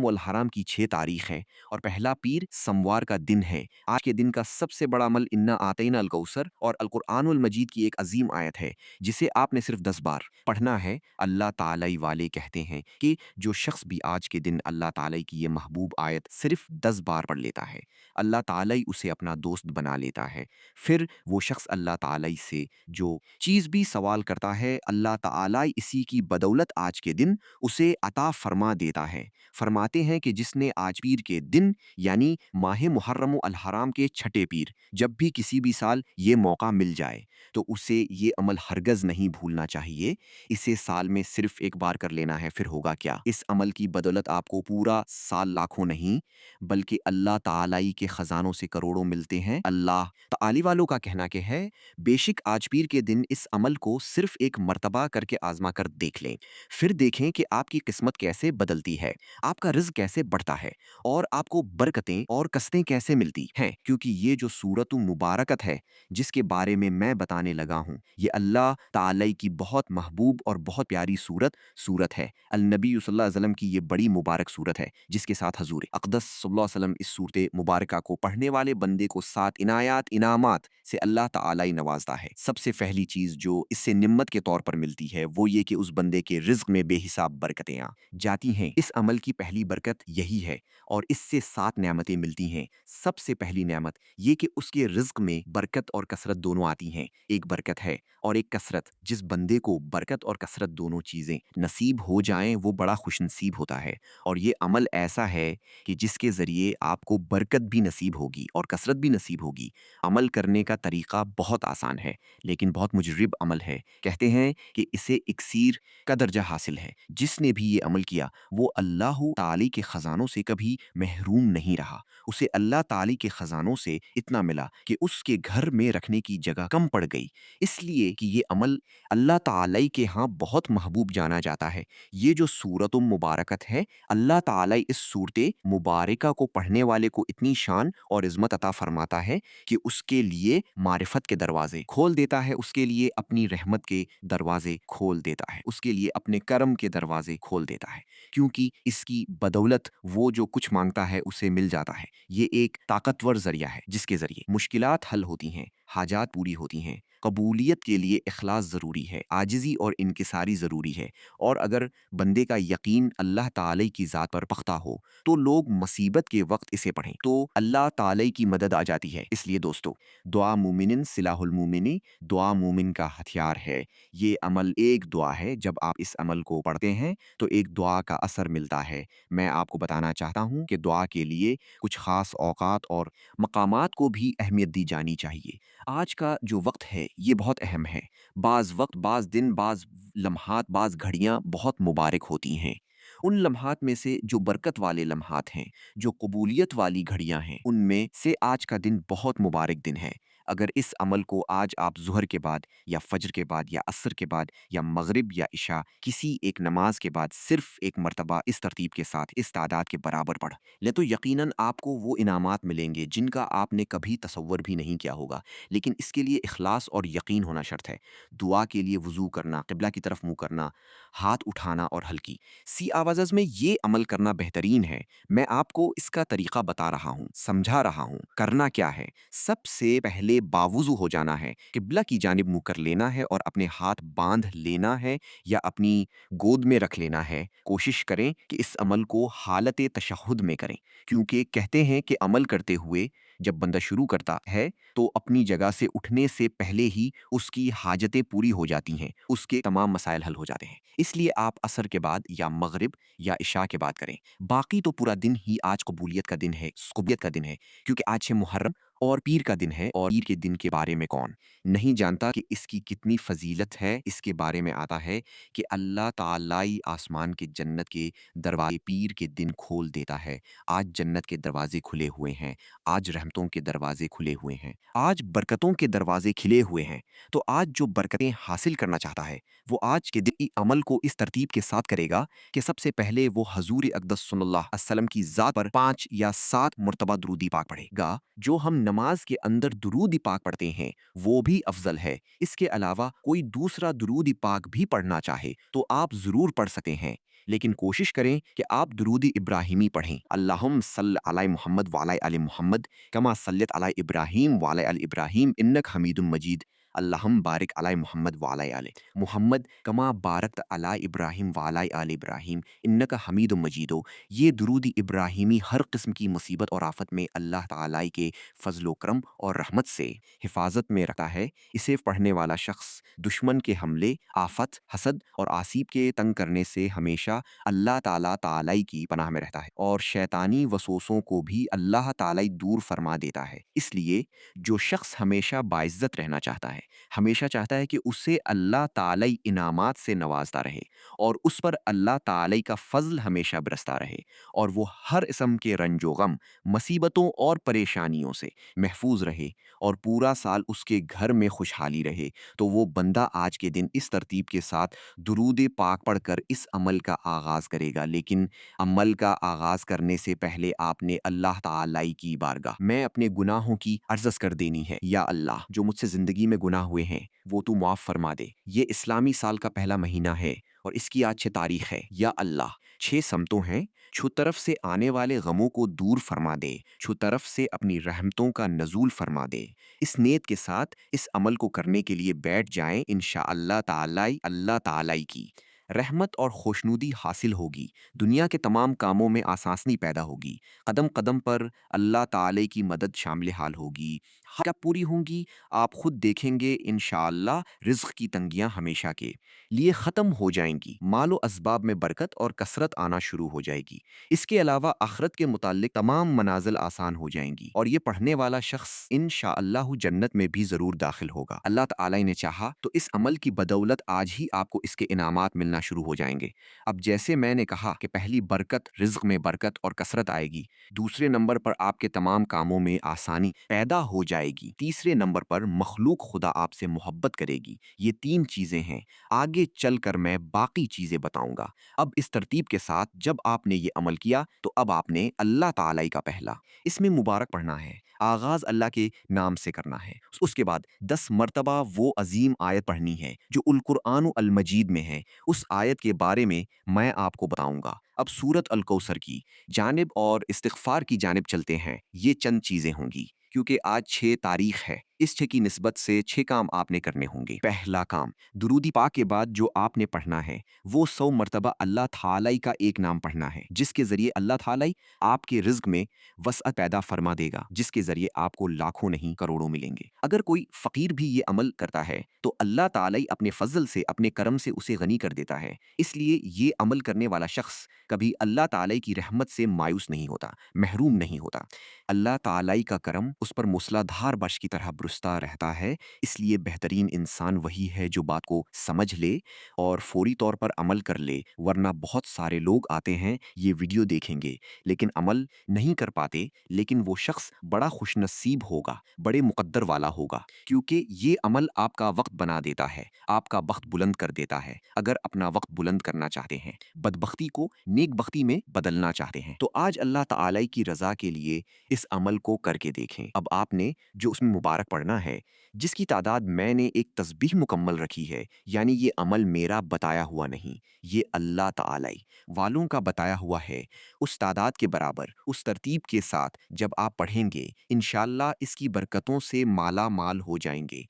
والحرام کی 6 تاریخ ہے اور پہلا پیر سموار کا دن ہے۔ آج کے دن کا سب سے بڑا عمل انا آتینا الکوثر اور القرآن المجید کی ایک عظیم آیت ہے جسے آپ نے صرف 10 بار پڑھنا ہے۔ اللہ تعالی والے کہتے ہیں کہ جو شخص بھی آج کے دن اللہ تعالی کی یہ محبوب آیت صرف 10 بار پڑھ لیتا ہے، اللہ تعالی اسے اپنا دوست بنا لیتا ہے۔ پھر وہ شخص اللہ تعالی سے جو چیز بھی سوال کرتا ہے، اللہ تعالی اسی کی بدولت آج کے دن اسے عطا فرما دیتا ہے۔ فرماتے ہیں کہ جس نے آج پیر کے دن یعنی ماہ محرم الحرام کے چھٹے پیر جب بھی کسی بھی سال یہ موقع مل جائے تو اسے یہ عمل ہرگز نہیں بھولنا چاہیے۔ اسے سال میں صرف ایک بار کر لینا ہے، پھر ہوگا کیا؟ اس عمل کی بدولت آپ کو پورا سال لاکھوں نہیں بلکہ اللہ تعالی کے خزانوں سے کروڑوں ملتے ہیں۔ اللہ تعالی والوں کا کہنا کہ ہے بے شک آج پیر کے دن اس عمل کو صرف ایک مرتبہ کر کے آزما کر دیکھ لیں، پھر دیکھیں کہ آپ کی قسمت کیسے بدلتی ہے، آپ کا رزق کیسے بڑھتا ہے اور آپ کو برکتیں اور قسطیں کیسے ملتی ہیں۔ کیونکہ یہ جو سورت مبارکت ہے جس کے بارے میں بتانے لگا ہوں، یہ اللہ تعالی کی بہت محبوب اور بہت پیاری سورت ہے۔ النبی صلی اللہ علیہ وسلم کی یہ بڑی مبارک سورت ہے جس کے ساتھ حضور اقدس صلی اللہ علیہ وسلم اس سورت مبارکہ کو پڑھنے والے بندے کو 7 انعامات سے اللہ تعالی نوازتا ہے۔ سب سے پہلی چیز جو اس سے نعمت کے طور پر ملتی ہے وہ یہ کہ اس بندے کے رزق میں بے حساب برکتیں جاتی ہیں۔ اس عمل کی پہلی برکت یہی ہے اور اس سے 7 نعمتیں ملتی ہیں۔ سب سے پہلی نعمت یہ کہ اس کے رزق میں برکت اور کثرت دونوں آتی ہیں۔ ایک برکت ہے اور ایک کثرت۔ جس بندے کو برکت اور کثرت دونوں چیزیں نصیب ہو جائیں وہ بڑا خوش نصیب ہوتا ہے، اور یہ عمل ایسا ہے کہ جس کے ذریعے آپ کو برکت بھی نصیب ہوگی اور کثرت بھی نصیب ہوگی۔ عمل کرنے کا طریقہ بہت آسان ہے لیکن بہت مجرب عمل ہے۔ کہتے ہیں کہ اسے اکسیر کا درجہ حاصل ہے۔ جس نے بھی یہ عمل کیا وہ اللہ تعالی کے خزانوں سے کبھی محروم نہیں رہا۔ اسے اللہ تعالی کے خزانوں سے اتنا ملا کہ اس کے گھر میں رکھنے کی جگہ کم پڑ گئی، اس لیے کہ یہ عمل اللہ تعالی کے ہاں بہت محبوب جانا جاتا ہے۔ یہ جو سورت مبارکت ہے، اللہ تعالی اس سورت مبارکہ کو پڑھنے والے کو اتنی شان اور عظمت عطا فرماتا ہے کہ اس کے لیے معرفت کے دروازے کھول دیتا ہے، اس کے لیے اپنی رحمت کے دروازے کھول دیتا ہے، اس کے لیے اپنے کرم کے دروازے کھول دیتا ہے، کیونکہ اس کی بدولت وہ جو کچھ مانگتا ہے اسے مل جاتا ہے۔ یہ ایک طاقتور ذریعہ ہے جس کے ذریعے مشکلات حل ہوتی ہیں، حاجات پوری ہوتی ہیں۔ قبولیت کے لیے اخلاص ضروری ہے، عاجزی اور انکساری ضروری ہے، اور اگر بندے کا یقین اللہ تعالی کی ذات پر پختہ ہو تو لوگ مصیبت کے وقت اسے پڑھیں تو اللہ تعالی کی مدد آ جاتی ہے۔ اس لیے دوستو، دعا مومن سلاح المومنی، دعا مومن کا ہتھیار ہے۔ یہ عمل ایک دعا ہے، جب آپ اس عمل کو پڑھتے ہیں تو ایک دعا کا اثر ملتا ہے۔ میں آپ کو بتانا چاہتا ہوں کہ دعا کے لیے کچھ خاص اوقات اور مقامات کو بھی اہمیت دی جانی چاہیے۔ آج کا جو وقت ہے یہ بہت اہم ہے۔ بعض وقت، بعض دن، بعض لمحات، بعض گھڑیاں بہت مبارک ہوتی ہیں۔ ان لمحات میں سے جو برکت والے لمحات ہیں، جو قبولیت والی گھڑیاں ہیں، ان میں سے آج کا دن بہت مبارک دن ہے۔ اگر اس عمل کو آج آپ ظہر کے بعد یا فجر کے بعد یا عصر کے بعد یا مغرب یا عشاء کسی ایک نماز کے بعد صرف ایک مرتبہ اس ترتیب کے ساتھ اس تعداد کے برابر پڑھ لیں تو یقیناً آپ کو وہ انعامات ملیں گے جن کا آپ نے کبھی تصور بھی نہیں کیا ہوگا۔ لیکن اس کے لیے اخلاص اور یقین ہونا شرط ہے۔ دعا کے لیے وضو کرنا، قبلہ کی طرف منہ کرنا، ہاتھ اٹھانا اور ہلکی سی آواز میں یہ عمل کرنا بہترین ہے۔ میں آپ کو اس کا طریقہ بتا رہا ہوں، سمجھا رہا ہوں۔ کرنا کیا ہے؟ سب سے پہلے باوضو ہو جانا ہے، قبلہ کی جانب منہ کر لینا ہے اور اپنے ہاتھ باندھ لینا ہے یا اپنی گود میں رکھ لینا ہے۔ کوشش کریں کہ اس عمل کو حالت تشہد میں کریں، کیونکہ کہتے ہیں کہ عمل کرتے ہوئے جب بندہ شروع کرتا ہے تو اپنی جگہ سے اٹھنے سے پہلے ہی اس کی حاجتیں پوری ہو جاتی ہیں، اس کے تمام مسائل حل ہو جاتے ہیں۔ اس لیے آپ عصر کے بعد یا مغرب یا عشاء کے بعد کریں۔ باقی تو پورا دن ہی آج قبولیت کا دن ہے، قبولیت کا دن ہے، کیونکہ آج ہے محرم اور پیر کا دن ہے، اور پیر کے دن کے بارے میں کون نہیں جانتا کہ اس کی کتنی فضیلت ہے۔ اس کے بارے میں آتا ہے کہ اللہ تعالی آسمان کے جنت کے دروازے پیر کے دن کھول دیتا ہے۔ آج جنت کے دروازے کھلے ہوئے ہیں، آج رحمتوں کے دروازے کھلے ہوئے ہیں، آج برکتوں کے دروازے کھلے ہوئے ہیں۔ تو آج جو برکتیں حاصل کرنا چاہتا ہے وہ آج کے دن عمل کو اس ترتیب کے ساتھ کرے گا کہ سب سے پہلے وہ حضور اقدس صلی اللہ علیہ وسلم کی ذات پر 5 یا 7 مرتبہ درود پاک پڑھے گا۔ جو ہم نماز کے اندر درود پاک پڑھتے ہیں وہ بھی افضل ہے۔ اس کے علاوہ کوئی دوسرا درود پاک بھی پڑھنا چاہے تو آپ ضرور پڑھ سکتے ہیں۔ लेकिन कोशिश करें कि आप दुरूद इब्राहिमी पढ़ें। अल्लाहुम्म सल्ल अला मुहम्मद व अला आलि मुहम्मद कमा सल्लत अला इब्राहीम व अला आलि इब्राहीम इन्नक हमीदुम मजीद। अल्लाहुम्म बारिक अला मुहम्मद व अला आलि मुहम्मद कमा बारकत अला इब्राहीम व अला आलि इब्राहीम इन्नक हमीदुम मजीदो। ये दुरूद इब्राहिमी हर किस्म की मुसीबत और आफत में अल्लाह ताला के फजलो करम और रहमत से हिफाजत में रखता है। इसे पढ़ने वाला शख्स दुश्मन के हमले, आफत, हसद और आसीब के तंग करने से हमेशा अल्लाह ताला तालाई की पनाह में रहता है और शैतानी वसोसों को भी अल्लाह तालाई दूर फरमा देता है। इसलिए जो शख्स हमेशा बाइज्जत रहना चाहता है, हमेशा चाहता है कि उसे अल्लाह तालाई इनामात से नवाजता रहे और उस पर अल्लाह तालाई का फजल हमेशा बरसता रहे और वो हर किस्म के रंजो गम, मुसीबतों और परेशानियों से महफूज रहे और पूरा साल उसके घर में खुशहाली रहे, तो वो बंदा आज के दिन इस तरतीब के साथ दुरूद पाक पढ़कर इस अमल का आगाज़ करेगा। लेकिन अमल का आगाज़ करने से पहले आपने अल्लाह ताला की बारगाह मैं अपने गुनाहों की अर्ज़स कर देनी है। या अल्लाह, जो मुझसे ज़िंदगी में गुनाह हुए हैं वो तू माफ़ फरमा दे। ये इस्लामी साल का पहला महीना है और इसकी आज 6 तारीख है। या अल्लाह, 6 समतों हैं, छु तरफ से आने वाले गमों को दूर फरमा दे, छु तरफ से अपनी रहमतों का नज़ूल फरमा दे। इस नीयत के साथ इस अमल को करने के लिए बैठ जाएं। इंशाअल्लाह ताला अल्लाह ताला की रहमत और खुशनुदी हासिल होगी। दुनिया के तमाम कामों में आसानी पैदा होगी। कदम कदम पर अल्लाह ताला की मदद शामिल हाल होगी। क्या पूरी होंगी, आप खुद देखेंगे। इंशाअल्लाह रिज़्क़ की तंगियां हमेशा के लिए ख़त्म हो जाएंगी। मालो असबाब में बरकत और कसरत आना शुरू हो जाएगी। इसके अलावा आखिरत के मुताल्लिक तमाम मनाजिल आसान हो जाएंगी और ये पढ़ने वाला शख्स इंशाअल्लाह जन्नत में भी ज़रूर दाखिल होगा। अल्लाह ताला ने चाहा तो इस अमल की बदौलत आज ही आपको इसके इनामात मिलना शुरू हो जाएंगे। अब जैसे मैंने कहा कि पहली बरकत, रिज़्क़ में बरकत और कसरत आएगी। दूसरे नंबर पर आपके तमाम कामों में आसानी पैदा हो जाएगी। तीसरे नंबर पर मखलूक खुदा आपसे मोहब्बत करेगी। ये 3 चीज़ें हैं। आगे चलकर मैं बाकी चीज़ें बताऊंगा। अब इस तरतीब के साथ जब आपने ये अमल किया तो अब आपने अल्लाह ताला का पहला इसमें मुबारक पढ़ना है। आगाज़ अल्लाह के नाम से करना है। उसके बाद 10 मरतबा वो अजीम आयत पढ़नी है जो उल कुरआन अल मजीद में है। उस आयत के बारे में मैं आपको बताऊंगा। अब सूरत अल कौसर की जानिब और इस्तिग़फ़ार की जानिब चलते हैं। ये चंद चीज़ें होंगी क्योंकि आज 6 तारीख है। इस 6 की निस्बत से 6 काम आपने करने होंगे। पहला काम, दुरूदी पाक के बाद जो आपने पढ़ना है वो 100 मरतबा अल्लाह ताला का एक नाम पढ़ना है, जिसके ज़रिए अल्लाह ताला आपके रिज़्क़ में वसअत पैदा फरमा देगा, जिसके ज़रिए आपको लाखों नहीं करोड़ों मिलेंगे। अगर कोई फ़कीर भी ये अमल करता है तो अल्लाह ताला अपने फ़ज़ल से, अपने करम से उसे गनी कर देता है। इसलिए ये अमल करने वाला शख्स कभी अल्लाह ताला की रहमत से मायूस नहीं होता, महरूम नहीं होता। अल्लाह ताला का करम उस पर मूसलाधार बारिश की तरह बरसता रहता है। इसलिए बेहतरीन इंसान वही है जो बात को समझ ले और फौरी तौर पर अमल कर ले। वरना बहुत सारे लोग आते हैं, ये वीडियो देखेंगे लेकिन अमल नहीं कर पाते। लेकिन वो शख्स बड़ा खुशनसीब होगा, बड़े मुकद्दर वाला होगा, क्योंकि ये अमल आपका वक्त बना देता है, आपका वक्त बुलंद कर देता है। अगर अपना वक्त बुलंद करना चाहते हैं, बदबख्ती को नेक बख्ती में बदलना चाहते हैं, तो आज अल्लाह ताला की रज़ा के लिए इस अमल को करके देखें। अब आपने जो उसमें मुबारक पढ़ना है, जिसकी तादाद मैंने एक तस्बीह मुकम्मल रखी है, यानी ये अमल मेरा बताया हुआ नहीं, ये अल्लाह ताला वालों का बताया हुआ है। उस तादाद के बराबर, उस तरतीब के साथ जब आप पढ़ेंगे, इंशाअल्लाह इसकी बरकतों से माला माल हो जाएंगे।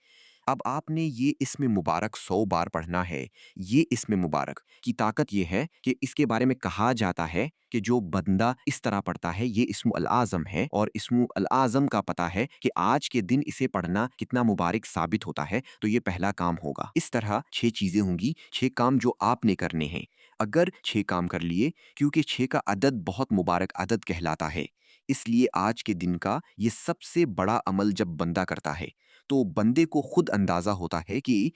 अब आपने ये इस्म मुबारक 100 बार पढ़ना है। ये इस्म मुबारक की ताकत ये है कि इसके बारे में कहा जाता है कि जो बंदा इस तरह पढ़ता है, ये इस्म अल आज़म है और इस्म अल आज़म का पता है कि आज के दिन इसे पढ़ना कितना मुबारक साबित होता है। तो ये पहला काम होगा। इस तरह 6 चीज़ें होंगी, 6 काम जो आपने करने हैं। अगर 6 काम कर लिए, क्योंकि 6 का अदद बहुत मुबारक अदद कहलाता है, इसलिए आज के दिन का ये सबसे बड़ा अमल जब बंदा करता है तो बंदे को खुद अंदाज़ा होता है कि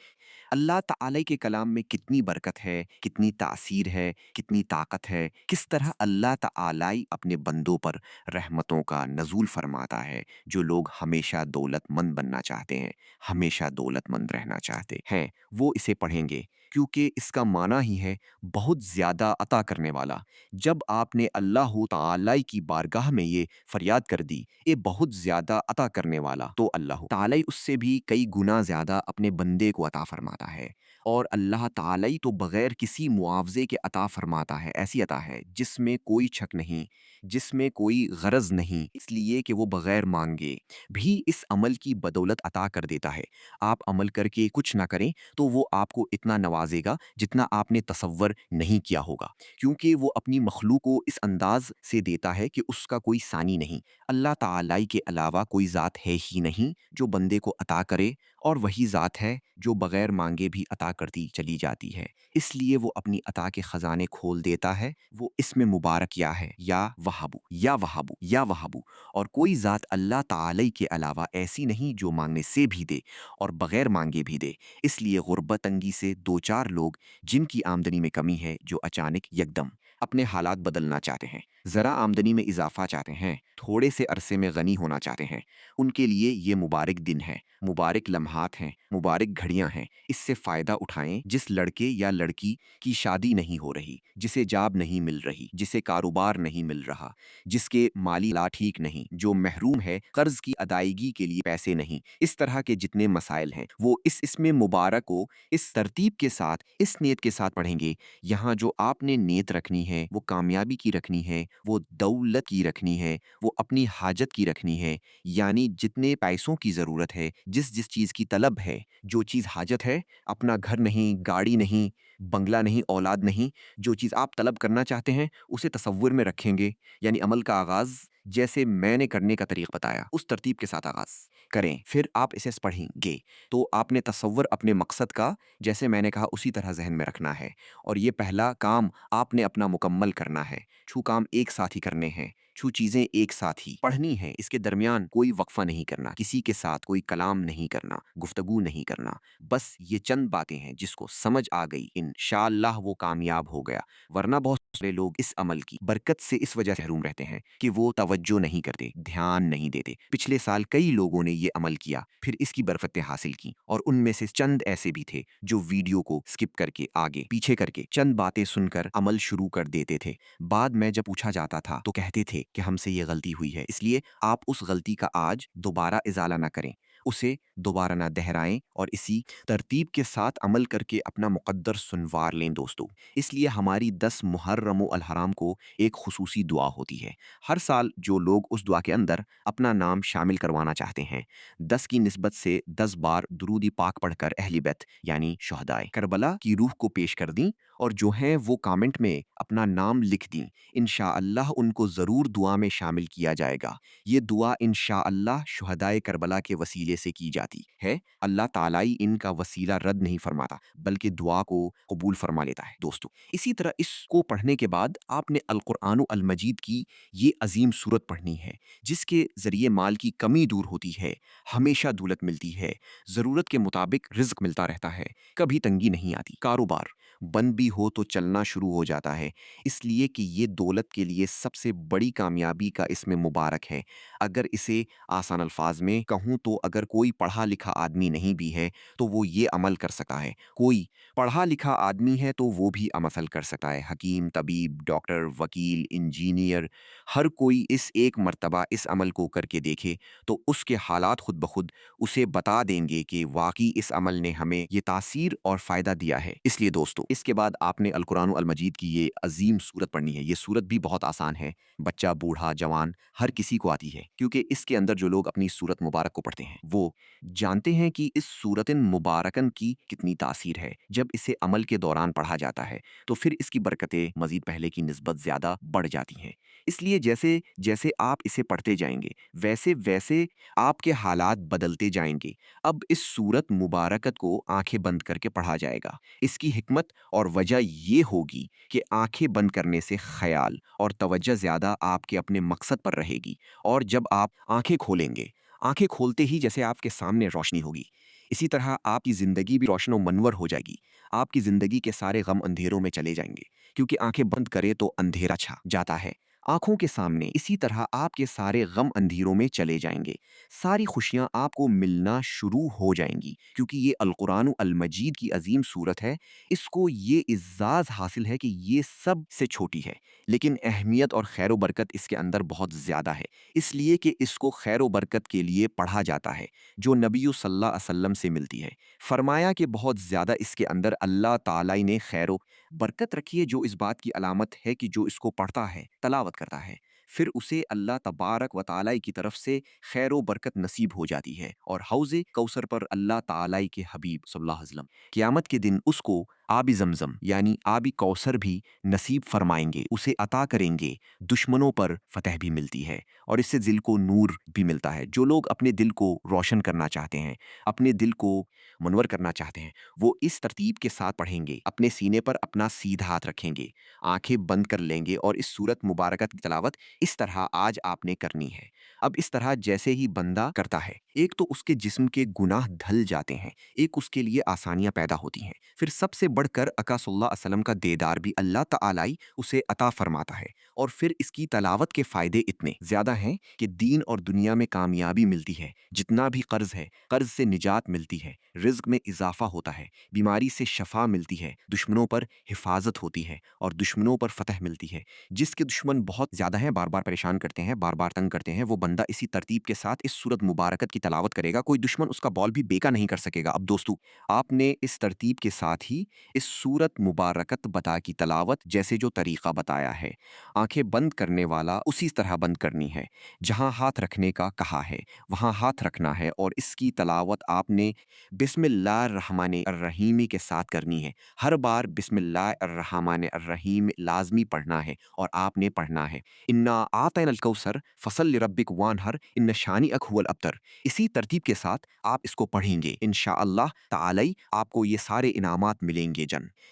अल्लाह ताला के कलाम में कितनी बरकत है, कितनी तासीर है, कितनी ताकत है, किस तरह अल्लाह ताला अपने बंदों पर रहमतों का नज़ूल फरमाता है। जो लोग हमेशा दौलतमंद बनना चाहते हैं, हमेशा दौलतमंद रहना चाहते हैं, वो इसे पढ़ेंगे, क्योंकि इसका माना ही है बहुत ज़्यादा अता करने वाला। जब आपने अल्लाह ताला की बारगाह में ये फरियाद कर दी, ये बहुत ज़्यादा अता करने वाला, तो अल्लाह ताला उससे भी कई गुना ज़्यादा अपने बंदे को अता फरमाता है اور اللہ تعالی تو بغیر کسی معاوضے کے عطا فرماتا ہے، ایسی عطا ہے جس میں کوئی شک نہیں، جس میں کوئی غرض نہیں، اس لیے کہ وہ بغیر مانگے بھی اس عمل کی بدولت عطا کر دیتا ہے۔ آپ عمل کر کے کچھ نہ کریں تو وہ آپ کو اتنا نوازے گا جتنا آپ نے تصور نہیں کیا ہوگا، کیونکہ وہ اپنی مخلوق کو اس انداز سے دیتا ہے کہ اس کا کوئی ثانی نہیں۔ اللہ تعالی کے علاوہ کوئی ذات ہے ہی نہیں جو بندے کو عطا کرے، اور وہی ذات ہے جو بغیر مانگے بھی عطا کرتی چلی جاتی ہے۔ اس لیے وہ اپنی عطا کے خزانے کھول دیتا ہے۔ وہ اس میں مبارک یا ہے، یا وہابو یا وہابو یا وہابو، اور کوئی ذات اللہ تعالی کے علاوہ ایسی نہیں جو مانگنے سے بھی دے اور بغیر مانگے بھی دے۔ اس لیے غربت تنگی سے دو چار لوگ جن کی آمدنی میں کمی ہے، جو اچانک یکدم اپنے حالات بدلنا چاہتے ہیں، ذرا آمدنی میں اضافہ چاہتے ہیں، تھوڑے سے عرصے میں غنی ہونا چاہتے ہیں، ان کے لیے یہ مبارک دن ہے، مبارک لمحات ہیں، مبارک گھڑیاں ہیں۔ اس سے فائدہ اٹھائیں۔ جس لڑکے یا لڑکی کی شادی نہیں ہو رہی، جسے جاب نہیں مل رہی، جسے کاروبار نہیں مل رہا، جس کے مالی حالات ٹھیک نہیں، جو محروم ہے، قرض کی ادائیگی کے لیے پیسے نہیں، اس طرح کے جتنے مسائل ہیں وہ اس میں مبارک کو اس ترتیب کے ساتھ، اس نیت کے ساتھ پڑھیں گے۔ یہاں جو آپ نے نیت رکھنی ہے وہ کامیابی کی رکھنی ہے، وہ دولت کی رکھنی ہے، وہ اپنی حاجت کی رکھنی ہے، یعنی جتنے پیسوں کی ضرورت ہے، جس جس چیز کی طلب ہے، جو چیز حاجت ہے، اپنا گھر نہیں، گاڑی نہیں، بنگلہ نہیں، اولاد نہیں، جو چیز آپ طلب کرنا چاہتے ہیں اسے تصور میں رکھیں گے، یعنی عمل کا آغاز جیسے میں نے کرنے کا طریق بتایا اس ترتیب کے ساتھ آغاز کریں، پھر آپ اسے پڑھیں گے تو آپ نے تصور اپنے مقصد کا جیسے میں نے کہا اسی طرح ذہن میں رکھنا ہے، اور یہ پہلا کام آپ نے اپنا مکمل کرنا ہے۔ چھو کام ایک ساتھ ہی کرنے ہیں، چھو چیزیں ایک ساتھ ہی پڑھنی ہیں، اس کے درمیان کوئی وقفہ نہیں کرنا، کسی کے ساتھ کوئی کلام نہیں کرنا، گفتگو نہیں کرنا، بس یہ چند باتیں ہیں جس کو سمجھ آ گئی انشاءاللہ وہ کامیاب ہو گیا، ورنہ بہت سارے لوگ اس عمل کی برکت سے اس وجہ سے محروم رہتے ہیں کہ وہ توجہ نہیں کرتے، دھیان نہیں دیتے۔ پچھلے سال کئی لوگوں نے یہ عمل کیا، پھر اس کی برکتیں حاصل کی، اور ان میں سے چند ایسے بھی تھے جو ویڈیو کو سکپ کر کے آگے پیچھے کر کے چند باتیں سن کر عمل شروع کر دیتے تھے۔ بعد میں جب پوچھا جاتا تھا تو کہتے تھے کہ ہم سے یہ غلطی ہوئی ہے، اس لیے آپ اس غلطی کا آج دوبارہ ازالہ نہ کریں، اسے دوبارہ نہ دہرائیں، اور اسی ترتیب کے ساتھ عمل کر کے اپنا مقدر سنوار لیں دوستو۔ اس لیے ہماری 10 محرم و الحرام کو ایک خصوصی دعا ہوتی ہے۔ ہر سال جو لوگ اس دعا کے اندر اپنا نام شامل کروانا چاہتے ہیں، 10 کی نسبت سے 10 بار درود پاک پڑھ کر اہل بیت یعنی شہدائے کربلا کی روح کو پیش کر دیں، اور جو ہیں وہ کامنٹ میں اپنا نام لکھ دیں، انشاءاللہ ان کو ضرور دعا میں شامل کیا جائے گا۔ یہ دعا انشاءاللہ شہدائے کربلا کے وسیلے سے کی جاتی ہے۔ اللہ تعالی ان کا وسیلہ رد نہیں فرماتا بلکہ دعا کو قبول فرما لیتا ہے دوستو۔ اسی طرح اس کو پڑھنے کے بعد آپ نے القرآن المجید کی یہ عظیم سورت پڑھنی ہے جس کے ذریعے مال کی کمی دور ہوتی ہے، ہمیشہ دولت ملتی ہے، ضرورت کے مطابق رزق ملتا رہتا ہے، کبھی تنگی نہیں آتی، کاروبار بند بھی ہو تو چلنا شروع ہو جاتا ہے، اس لیے کہ یہ دولت کے لیے سب سے بڑی کامیابی کا اس میں مبارک ہے۔ اگر اسے آسان الفاظ میں کہوں تو اگر کوئی پڑھا لکھا آدمی نہیں بھی ہے تو وہ یہ عمل کر سکتا ہے، کوئی پڑھا لکھا آدمی ہے تو وہ بھی عمل کر سکتا ہے، حکیم، طبیب، ڈاکٹر، وکیل، انجینئر، ہر کوئی اس ایک مرتبہ اس عمل کو کر کے دیکھے تو اس کے حالات خود بخود اسے بتا دیں گے کہ واقعی اس عمل نے ہمیں یہ تاثیر اور فائدہ دیا ہے۔ اس لیے دوستو اس کے بعد آپ نے القرآن المجید کی یہ عظیم سورت پڑھنی ہے۔ یہ سورت بھی بہت آسان ہے، بچہ، بوڑھا، جوان، ہر کسی کو آتی ہے، کیونکہ اس کے اندر جو لوگ اپنی سورت مبارک کو پڑھتے ہیں وہ جانتے ہیں کہ اس سورت مبارکن کی کتنی تاثیر ہے۔ جب اسے عمل کے دوران پڑھا جاتا ہے تو پھر اس کی برکتیں مزید پہلے کی نسبت زیادہ بڑھ جاتی ہیں۔ اس لیے جیسے جیسے آپ اسے پڑھتے جائیں گے ویسے ویسے آپ کے حالات بدلتے جائیں گے۔ اب اس سورت مبارکت کو آنکھیں بند کر کے پڑھا جائے گا۔ اس کی حکمت اور وجہ یہ ہوگی کہ آنکھیں بند کرنے سے خیال اور توجہ زیادہ آپ کے اپنے مقصد پر رہے گی، اور جب آپ آنکھیں کھولیں گے، آنکھیں کھولتے ہی جیسے آپ کے سامنے روشنی ہوگی، اسی طرح آپ کی زندگی بھی روشن و منور ہو جائے گی۔ آپ کی زندگی کے سارے غم اندھیروں میں چلے جائیں گے، کیونکہ آنکھیں بند کرے تو اندھیرا چھا جاتا ہے، आंखों के सामने। इसी तरह आपके सारे गम अंधेरों में चले जाएंगे, सारी खुशियां आपको मिलना शुरू हो जाएंगी, क्योंकि ये अल कुरान अल मजीद की अजीम सूरत है। इसको ये इज़्ज़ाज़ हासिल है कि ये सब से छोटी है, लेकिन अहमियत और खैर बरकत इसके अंदर बहुत ज़्यादा है, इसलिए कि इसको खैर बरकत के लिए पढ़ा जाता है, जो नबी सल्लल्लाहु अलैहि वसल्लम से मिलती है। फरमाया कि बहुत ज़्यादा इसके अंदर अल्लाह ताला ने खैर बरकत रखी है, जो इस बात की अलामत है कि जो इसको पढ़ता है, तलावत करता है, फिर उसे अल्लाह तबारक व ताला की तरफ से खैर बरकत नसीब हो जाती है। और हौज़े कौसर पर अल्लाह ताला के हबीब सल्लल्लाहु अलैहि वसल्लम क़यामत के दिन उसको आबी ज़मज़म यानी आबी कौसर भी नसीब फरमाएंगे, उसे अता करेंगे। दुश्मनों पर फतह भी मिलती है और इससे दिल को नूर भी मिलता है। जो लोग अपने दिल को रोशन करना चाहते हैं, अपने दिल को मुनव्वर करना चाहते हैं, वो इस तरतीब के साथ पढ़ेंगे। अपने सीने पर अपना सीधा हाथ रखेंगे, आंखें बंद कर लेंगे और इस सूरत मुबारकत की तलावत इस तरह आज आपने करनी है। अब इस तरह जैसे ही बंदा करता है, एक तो उसके जिस्म के गुनाह धल जाते हैं, एक उसके लिए आसानियां पैदा होती हैं। फिर सबसे बढ़कर अका सल्लल्लाहु अलैहि वसल्लम का दीदार भी अल्लाह ताला ही उसे अता फरमाता है। और फिर इसकी तलावत के फ़ायदे इतने ज़्यादा हैं कि दीन और दुनिया में कामयाबी मिलती है। जितना भी कर्ज़ है, कर्ज़ से निजात मिलती है, रिज़्क में इजाफा होता है, बीमारी से शफा मिलती है, दुश्मनों पर हिफाजत होती है और दुश्मनों पर फतह मिलती है। जिसके दुश्मन बहुत ज़्यादा हैं, बार बार परेशान करते हैं, बार बार तंग करते हैं, वो बंदा इसी तरतीब के साथ इस सूरत मुबारकत की तलावत करेगा, कोई दुश्मन उसका बॉल भी बेका नहीं कर सकेगा। अब दोस्तों, आपने इस तरतीब के साथ ही इस सूरत मुबारकत बता की तलावत जैसे जो तरीक़ा बताया है, आंखें बंद करने वाला उसी तरह बंद करनी है। जहाँ हाथ रखने का कहा है वहाँ हाथ रखना है और इसकी तलावत आपने बिस्मिल्लाहिर्रहमानिर्रहीम के साथ करनी है। हर बार बिस्मिल्लाहिर्रहमानिर्रहीम लाजमी पढ़ना है और आपने पढ़ना है, इन्ना आतैनल कौसर फसल लिरब्बिक वानहर इन्न शानिअक हुवल अब्तर। इसी तरतीब के साथ आप इसको पढ़ेंगे, इंशाअल्लाह ताला आपको ये सारे इनामात मिलेंगे।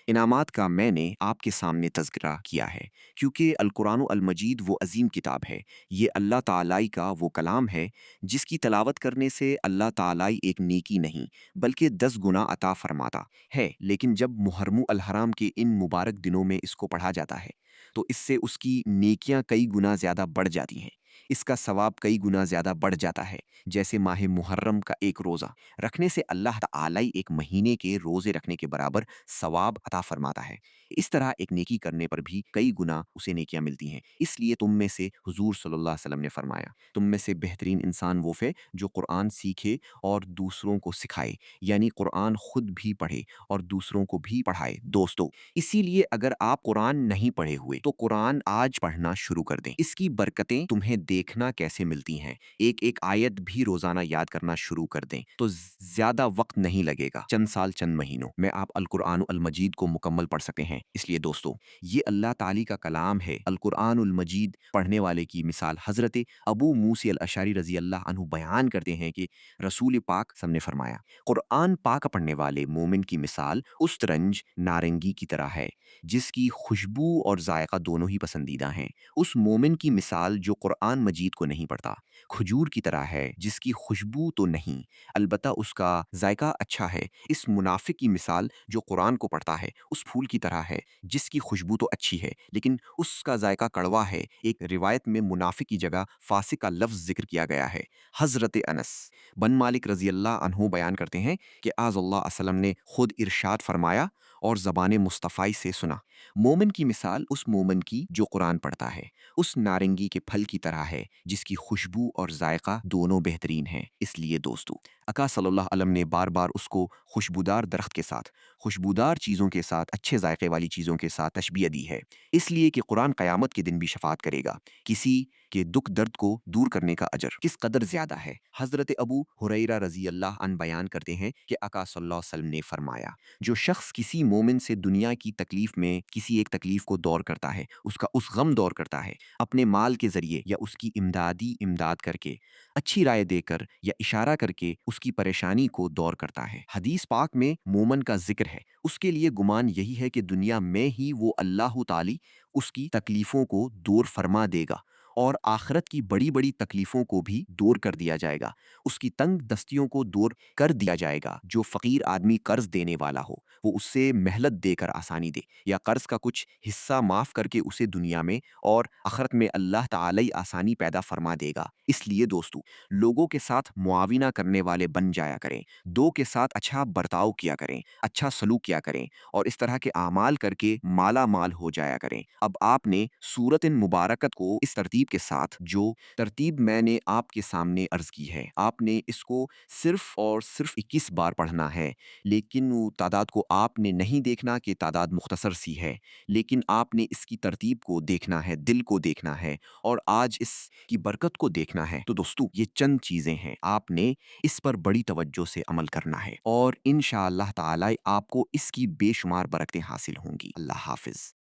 इनामात का मैंने आपके सामने तज़किरा किया है, क्योंकि अल कुरान अल मजीद वो अजीम किताब है, ये अल्लाह ताला का वो कलाम है जिसकी तलावत करने से अल्लाह ताला एक नेकी नहीं बल्कि 10 गुना अता फरमाता है। लेकिन जब मुहर्रम अल हराम के इन मुबारक दिनों में इसको पढ़ा जाता है, तो इससे उसकी नेकियां कई गुना ज़्यादा बढ़ जाती हैं, इसका सवाब कई गुना ज़्यादा बढ़ जाता है। जैसे माह मुहर्रम का एक रोज़ा रखने से अल्लाह ताला एक महीने के रोज़े रखने के बराबर सवाब अता फरमाता है। इस तरह एक नेकी करने पर भी कई गुना उसे नेकियां मिलती हैं। इसलिए तुम में से हुजूर सल्लल्लाहु अलैहि वसल्लम ने फरमाया, तुम में से बेहतरीन इंसान वो है जो कुरान सीखे और दूसरों को सिखाए, यानी कुरान खुद भी पढ़े और दूसरों को भी पढ़ाए। दोस्तों, इसीलिए अगर आप कुरान नहीं पढ़े हुए तो कुरान आज पढ़ना शुरू कर दें। इसकी बरकतें तुम्हें देखना कैसे मिलती हैं। एक एक आयत भी रोजाना याद करना शुरू कर दें तो ज्यादा वक्त नहीं लगेगा, चंद साल चंद महीनों में आप अल कुरान अल मजीद को मुकम्मल पढ़ सकते हैं। इसलिए दोस्तों, ये अल्लाह ताली का कलाम है। अल कुरान अल मजीद पढ़ने वाले की मिसाल हजरत अबू मूसा अल अशअरी रजी अल्लाह अन्हु बयान करते हैं कि रसूल पाक ने फरमाया, कुरान पाक पढ़ने वाले मोमिन की मिसाल उस तरंज नारंगी की तरह है जिसकी खुशबू और जायका दोनों ही पसंदीदा हैं। उस मोमिन की मिसाल जो कुरान मजीद को नहीं पढ़ता खजूर की तरह है जिसकी खुशबू तो नहीं अलबत्ता उसका जायका अच्छा है। इस मुनाफिक की मिसाल जो कुरान को पढ़ता है उस फूल की तरह है जिसकी खुशबू तो अच्छी है लेकिन उसका जायका कड़वा है। एक रिवायत में मुनाफिक की जगह फासिक का लफ्ज़ जिक्र किया गया है। हज़रत अनस बन मालिक रज़ी अल्लाह अन्हु बयान करते हैं कि आज़ल्लाह असलम ने खुद इरशाद फरमाया और ज़बान मुस्तफ़ाई से सुना, मोमिन की मिसाल उस मोमिन की जो कुरान पढ़ता है उस नारंगी के फल की तरह है जिसकी खुशबू और जायका दोनों बेहतरीन हैं। इसलिए दोस्तों, अका सल्लल्लाहु अलैहि वसल्लम ने बार बार उसको खुशबूदार दरख्त के साथ, खुशबूदार चीज़ों के साथ, अच्छे जायके वाली चीज़ों के साथ तशबीह दी है, इसलिए कि कुरान क़यामत के दिन भी शफात करेगा। किसी के दुख दर्द को दूर करने का अजर किस कदर ज़्यादा है। हज़रत अबू हुरैरा रज़ी अल्लाह अन बयान करते हैं कि अका सल्लल्लाहु अलैहि वसल्लम ने फरमाया, जो शख्स किसी मोमिन से दुनिया की तकलीफ में किसी एक तकलीफ को दौर करता है, उसका उस गम दौर करता है, अपने माल के ज़रिए या उसकी इमदाद करके, अच्छी राय देकर या इशारा करके उसकी परेशानी को दौर करता है। हदीस पाक में मोमन का जिक्र है, उसके लिए गुमान यही है कि दुनिया में ही वो अल्लाह ताली उसकी तकलीफ़ों को दूर फरमा देगा और आखिरत की बड़ी बड़ी तकलीफ़ों को भी दूर कर दिया जाएगा। उसकी तंग दस्तियों को दूर कर दिया जाएगा। जो फ़कीर आदमी कर्ज देने वाला हो وہ اسے مہلت دے کر آسانی دے، یا قرض کا کچھ حصہ معاف کر کے اسے دنیا میں اور آخرت میں اللہ تعالی آسانی پیدا فرما دے گا۔ اس لیے دوستو، لوگوں کے ساتھ معاونہ کرنے والے بن جایا کریں، دو کے ساتھ اچھا برتاؤ کیا کریں، اچھا سلوک کیا کریں، اور اس طرح کے اعمال کر کے مالا مال ہو جایا کریں۔ اب آپ نے سورت مبارکت کو اس ترتیب کے ساتھ، جو ترتیب میں نے آپ کے سامنے عرض کی ہے، آپ نے اس کو صرف اور صرف 21 بار پڑھنا ہے، لیکن وہ تعداد کو آپ نے نہیں دیکھنا کہ تعداد مختصر سی ہے، لیکن آپ نے اس کی ترتیب کو دیکھنا ہے، دل کو دیکھنا ہے، اور آج اس کی برکت کو دیکھنا ہے۔ تو دوستو، یہ چند چیزیں ہیں، آپ نے اس پر بڑی توجہ سے عمل کرنا ہے، اور انشاءاللہ تعالی آپ کو اس کی بے شمار برکتیں حاصل ہوں گی۔ اللہ حافظ۔